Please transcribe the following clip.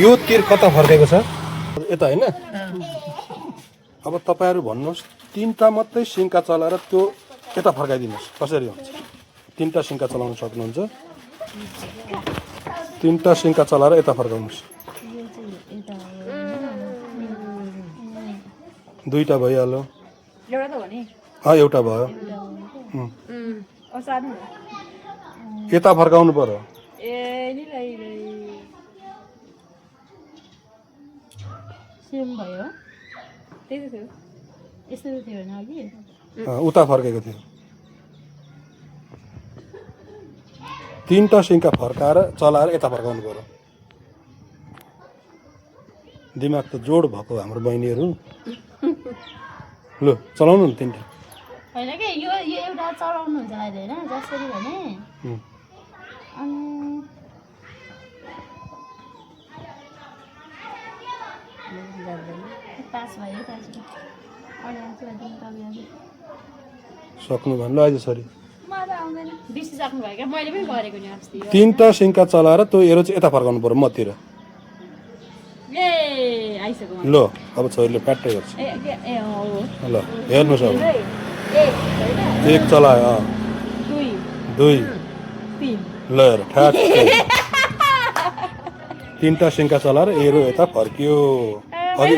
यो तीर कता फर्केको छ यता हैन अब तपाईहरु भन्नुस् तीनटा मात्रै सिंका चलाएर त्यो यता फर्काइदिनुस् कसरी हुन्छ तीनटा सिंका चलाउन सक्नुहुन्छ तीनटा सिंका चलाएर यता फर्काउनुस् दुईटा भइहाल्यो एउटा त हो नि एउटा भयो यता फर्काउनु पर्यो सेम भयो त्यही त थियो यस्तो थियो हैन अघि उता फर्केको थियो तीनटा सिंका फर्काएर चलाएर यता फर्काउनु पर्यो दिमाग त जोड भएको हाम्रो बहिनीहरु ल चलाउनु नि तीनटा हैन के यो एउटा चलाउनु हुन्छ हैन जसरी भने अनि पास भयो सक्नु भन्नु आज सरी बिर्सिसक्नु भयो क्या मैले पनि गरेको नि अस्ति तीनटा सिंका चलाएर त्यो एरो चाहिँ यता फर्काउनु पर्यो मतिर ए आइसक्यो ल अब छोरीले प्याट्टै गर्छ ल हेर्नुस् अब एक चलायो दुई ल हेर ठ्याक तीनटा सिंका चलाएर एरो यता फर्कियो अघि